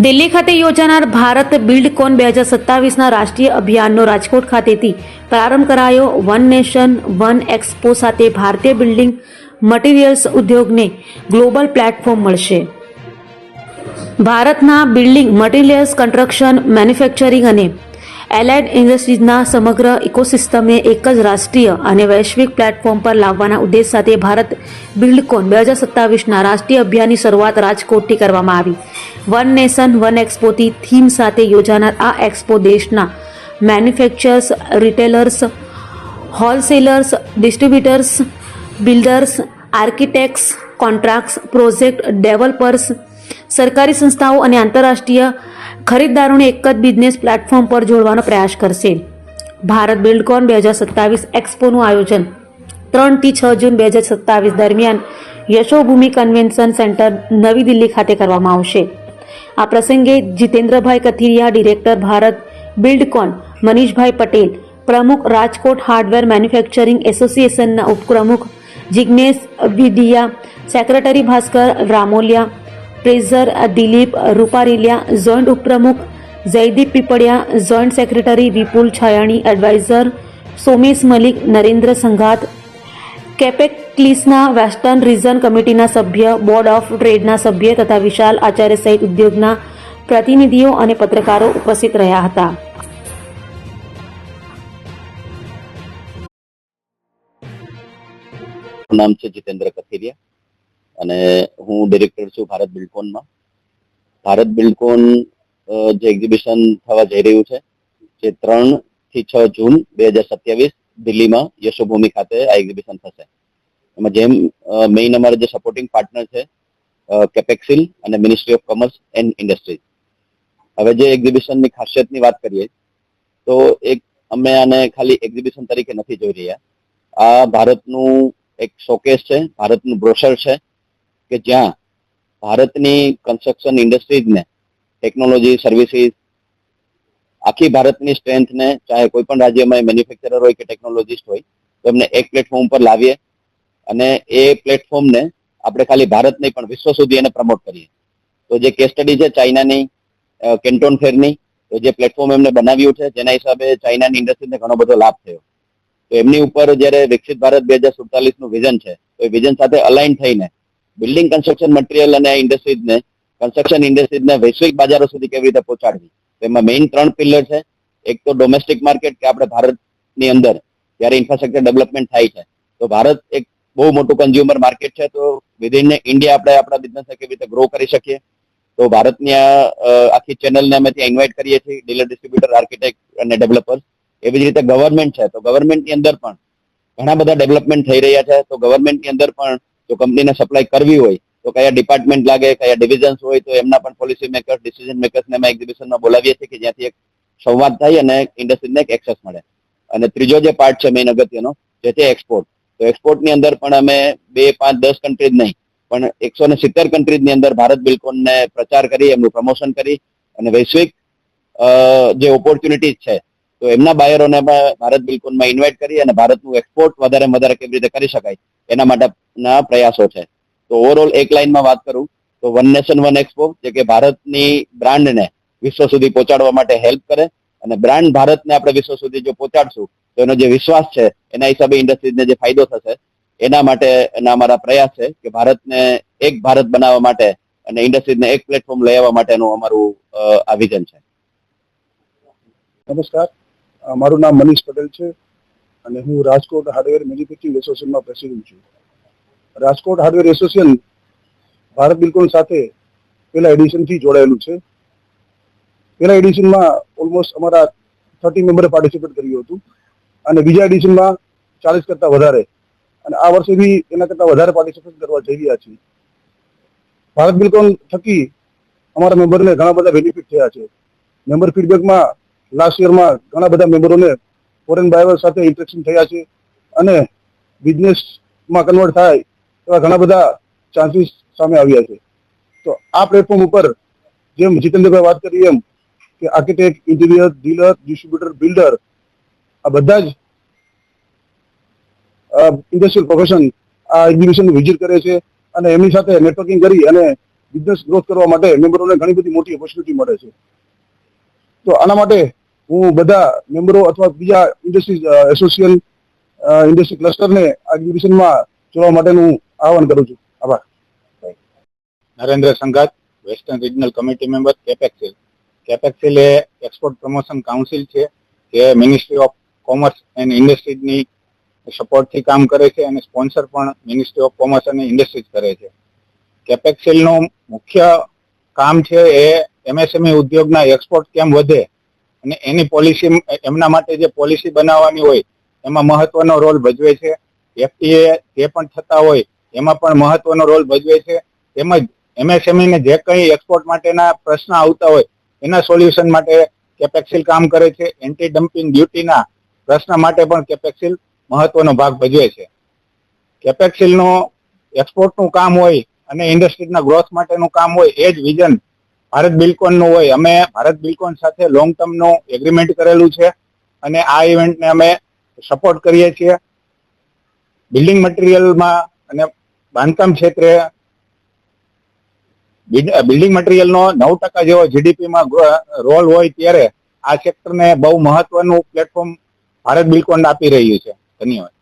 દિલ્હી ખાતે યોજાનાર ભારત બિલ્ડકોન 2027ના રાષ્ટ્રીય અભિયાનનો રાજકોટ ખાતેથી પ્રારંભ કરાયો. વન નેશન વન એક્સપો સાથે ભારતીય બિલ્ડિંગ મટીરિયલ્સ ઉદ્યોગને ગ્લોબલ પ્લેટફોર્મ મળશે. ભારતના બિલ્ડિંગ મટીરિયલ્સ, કન્સ્ટ્રક્શન, મેન્યુફેક્ચરિંગ અને એલાઇડ ઇન્ડસ્ટ્રીઝના સમગ્ર ઇકોસિસ્ટમને એક જ રાષ્ટ્રીય અને વૈશ્વિક પ્લેટફોર્મ પર લાવવાના ઉદ્દેશ સાથે ભારત બિલ્ડકોન 2027ના રાષ્ટ્રીય અભિયાનની શરૂઆત રાજકોટથી કરવામાં આવી. વન નેશન વન એક્સપોથી થીમ સાથે યોજાનાર આ એક્સપો દેશના manufacturers, retailers, wholesalers, distributors, builders, architects, contracts, project developers, સરકારી સંસ્થાઓ અને આંતરરાષ્ટ્રીય ખરીદદારોને એક જ બિઝનેસ પ્લેટફોર્મ પર જોડવાનો પ્રયાસ કરશે. ભારત બિલ્ડકોન 2027 એક્સપોનું આયોજન 3 થી 6 જૂન 2027 દરમિયાન યશોભૂમિ કન્વેન્શન સેન્ટર, નવી દિલ્હી ખાતે કરવામાં આવશે. આ પ્રસંગે જીતેન્દ્રભાઈ કથિરિયા, ડિરેક્ટર ભારત બિલ્ડકોન, મનીષભાઈ પટેલ, પ્રમુખ રાજકોટ હાર્ડવેર મેન્યુફેક્ચરિંગ એસોસિએશનના ઉપપ્રમુખ Jignesh Vidiya, secretary Bhaskar Ramolia, treasurer Dilip Ruparelia, joint ઉપપ્રમુખ Jaydeep Pipalia, joint secretary Vipul Chhayani, adviser Somesh Malik, Narendra Sanghat, કેપેક્લિસના વેસ્ટર્ન રિજન કમિટીના સભ્ય, બોર્ડ ઓફ ટ્રેડના સભ્ય તથા વિશાલ આચાર્ય સહિત ઉદ્યોગના પ્રતિનિધિઓ અને પત્રકારો ઉપસ્થિત રહ્યા હતા. નામ છે જીતેન્દ્ર કથિરિયા અને હું ડિરેક્ટર છું ભારત બિલ્ડકોનમાં. ભારત બિલ્ડકોન જે એક્ઝિબિશન થવા જઈ રહ્યું છે જે 3 થી 6 જૂન 2027 દિલ્હીમાં યશોભૂમિ ખાતે આ એક્ઝિબિશન થશે. એમાં જેમ મેઇન અમારે જે સપોર્ટિંગ પાર્ટનર છે કેપેક્સિલ અને ministry of commerce and industries. હવે જે એક્ઝિબિશનની ખાસિયતની વાત કરીએ તો અમે આને ખાલી એક્ઝિબિશન તરીકે નથી જોઈ રહ્યા. આ ભારતનું એક શોકેસ છે, ભારતનું બ્રોશર છે કે જ્યાં ભારતની કન્સ્ટ્રક્શન ઇન્ડસ્ટ્રીઝને ટેકનોલોજી, સર્વિસીસ, આખી ભારતની સ્ટ્રેન્થને, ચાહે કોઈ પણ રાજ્યમાં મેન્યુફેક્ચરર હોય કે ટેકનોલોજીસ્ટ હોય, તો એમને એક પ્લેટફોર્મ પર લાવીએ અને એ પ્લેટફોર્મને આપણે ખાલી ભારત નહીં પણ વિશ્વ સુધી એને પ્રમોટ કરીએ. તો જે કેસ સ્ટડી છે ચાઇનાની કેન્ટોન ફેરની, તો જે પ્લેટફોર્મ એમને બનાવ્યું છે જેના હિસાબે ચાઇનાની ઇન્ડસ્ટ્રીને ઘણો બધો લાભ થયો. તો એમની ઉપર જ્યારે વિકસિત ભારત 2047નું વિઝન છે તો એ વિઝન સાથે અલાઇન થઈને બિલ્ડિંગ કન્સ્ટ્રક્શન મટીરિયલ અને ઇન્ડસ્ટ્રીઝને, કન્સ્ટ્રક્શન ઇન્ડસ્ટ્રીઝને વૈશ્વિક બજારો સુધી કેવી રીતે પહોંચાડવી, એમાં મેઇન 3 પિલર છે. એક તો ડોમેસ્ટિક માર્કેટ, કે આપણે ભારતની અંદર જ્યારે ઇન્ફ્રાસ્ટ્રક્ચર ડેવલપમેન્ટ થાય છે તો ભારત એક બહુ મોટું કન્ઝ્યુમર માર્કેટ છે, તો વિધિન ઇન્ડિયા આપણે આપણા બિઝનેસને કેવી રીતે ગ્રો કરી શકીએ. તો ભારતની આખી ચેનલને અમે ત્યાં ઇન્વાઇટ કરીએ છીએ, ડીલર, ડિસ્ટ્રીબ્યુટર, આર્કિટેક્ટ અને ડેવલપર્સ. એવી જ રીતે ગવર્મેન્ટ છે, તો ગવર્મેન્ટની અંદર પણ ઘણા બધા ડેવલપમેન્ટ થઈ રહ્યા છે. તો ગવર્મેન્ટની અંદર પણ જો કંપનીને સપ્લાય કરવી હોય તો કયા ડિપાર્ટમેન્ટ લાગે, કયા ડિવિઝન્સ હોય, તો એમના પણ પોલિસી મેકર્સ, ડિસિઝન મેકર્સને અમે એક્ઝિબિશનમાં બોલાવીએ છીએ કે જ્યાંથી એક સંવાદ થાય અને ઇન્ડસ્ટ્રીને એક એક્સેસ મળે. અને ત્રીજો જે પાર્ટ છે મેઇન અગત્યનો, જે છે એક્સપોર્ટ. તો એક્સપોર્ટની અંદર પણ અમે 2, 5, 10 કન્ટ્રીઝ નહીં પણ 170 કન્ટ્રીઝની અંદર ભારત બિલ્ડકોનને પ્રચાર કરી, એમનું પ્રમોશન કરી અને વૈશ્વિક જે ઓપોર્ચ્યુનિટીઝ છે તો એમના બાયરોને ભારત બિલ્ડકોનમાં ઇન્વાઇટ કરી અને ભારતનું એક્સપોર્ટ વધારે કેવી રીતે કરી શકાય એના માટેના પ્રયાસો છે. તો ઓવરઓલ એક લાઇનમાં વાત કરું તો વન નેશન વન એક્સપો, જે કે ભારતની બ્રાન્ડને વિશ્વ સુધી પહોંચાડવા માટે હેલ્પ કરે, અને બ્રાન્ડ ભારતને આપણે વિશ્વ સુધી જો પહોંચાડશું તો એનો જે વિશ્વાસ છે એના હિસાબે ઇન્ડસ્ટ્રીઝને જે ફાયદો થશે એના માટે અમારા પ્રયાસ છે કે ભારતને એક ભારત બનાવવા માટે અને ઇન્ડસ્ટ્રીઝને એક પ્લેટફોર્મ લઈ આવવા માટેનું અમારું આ વિઝન છે. નમસ્કાર, મારું નામ મનીષ પટેલ છે અને હું રાજકોટ હાર્ડવેર મેન્યુફેક્ચરિંગ એસોસિએશનમાં પ્રેસિડેન્ટ છું. Rajkot hardware association Bharat Buildcon સાથે પહેલા એડિશનથી જોડાયેલું છે. પહેલા એડિશનમાં ઓલમોસ્ટ અમારા 30 મેમ્બરે પાર્ટિસિપેટ કર્યું હતું અને બીજા એડિશનમાં 40 કરતાં વધારે, અને આ વર્ષે બી એના કરતાં વધારે પાર્ટિસિપેટ કરવા જઈ રહ્યા છીએ. ભારત બિલ્ડકોન થકી અમારા મેમ્બરને ઘણા બધા બેનિફિટ થયા છે. મેમ્બર ફીડબેકમાં લાસ્ટ યરમાં ઘણા બધા મેમ્બરોને ફોરેન બાયર સાથે ઇન્ટરેક્શન થયા છે અને બિઝનેસમાં કન્વર્ટ થાય એવા ઘણા બધા ચાન્સીસ સામે આવ્યા છે. તો આ પ્લેટફોર્મ ઉપર જેમ જીતેન્દ્રભાઈ વાત કરી એમ કે architect, interior, dealer, distributor, builder, આ બધા જ ઇન્ડસ્ટ્રીયલ પ્રોફેશન આ એક્ઝિબિશનનું વિઝિટ કરે છે અને એમની સાથે નેટવર્કિંગ કરી અને બિઝનેસ ગ્રોથ કરવા માટે મેમ્બરોને ઘણી બધી મોટી ઓપોર્ચ્યુનિટી મળે છે. તો આના માટે હું બધા મેમ્બરો અથવા બીજા ઇન્ડસ્ટ્રી એસોસિએશન ઇન્ડસ્ટ્રી ક્લસ્ટરને આ એક્ઝિબિશનમાં જોડવા માટેનું આહવાન કરું છું. આભાર. Narendra Sanghat, western regional committee member, Capexil. Capexil એ એક્સપોર્ટ પ્રમોશન કાઉન્સિલ છે જે મિનિસ્ટ્રી ઓફ કોમર્સ એન્ડ ઇન્ડસ્ટ્રીઝની સપોર્ટથી કામ કરે છે અને સ્પોન્સર પણ મિનિસ્ટ્રી ઓફ કોમર્સ અને ઇન્ડસ્ટ્રીઝ કરે છે. કેપેક્સિલનું મુખ્ય કામ છે એ એમએસએમઈ ઉદ્યોગના એક્સપોર્ટ કેમ વધે અને એની પોલિસી, એમના માટે જે પોલિસી બનાવવાની હોય એમાં મહત્વનો રોલ ભજવે છે. એફટીએ જે પણ થતા હોય એમાં પણ મહત્વનો રોલ ભજવે છે. તેમજ એમએસએમઈ ને જે કંઈ એક્સપોર્ટ માટેના પ્રશ્ન આવતા હોય એના સોલ્યુશન માટે કેપેક્સિલ કામ કરે છે. એન્ટી ડમ્પિંગ ડ્યુટીના પ્રશ્ન માટે પણ કેપેક્સિલ મહત્વનો ભાગ ભજવે છે. કેપેક્સિલનું એક્સપોર્ટનું કામ હોય અને ઇન્ડસ્ટ્રીના ગ્રોથ માટેનું કામ હોય એ જ વિઝન ભારત બિલ્ડકોનનું હોય. અમે ભારત બિલ્ડકોન સાથે લોંગ ટર્મનું એગ્રીમેન્ટ કરેલું છે અને આ ઇવેન્ટને અમે સપોર્ટ કરીએ છીએ. બિલ્ડિંગ મટીરિયલમાં અને બાંધકામ ક્ષેત્રે બિલ્ડિંગ મટીરિયલનો 9% જેવો જીડીપીમાં રોલ હોય ત્યારે આ સેક્ટરને બહુ મહત્વનું પ્લેટફોર્મ ભારત બિલ્ડકોન આપી રહ્યું છે. ધન્યવાદ.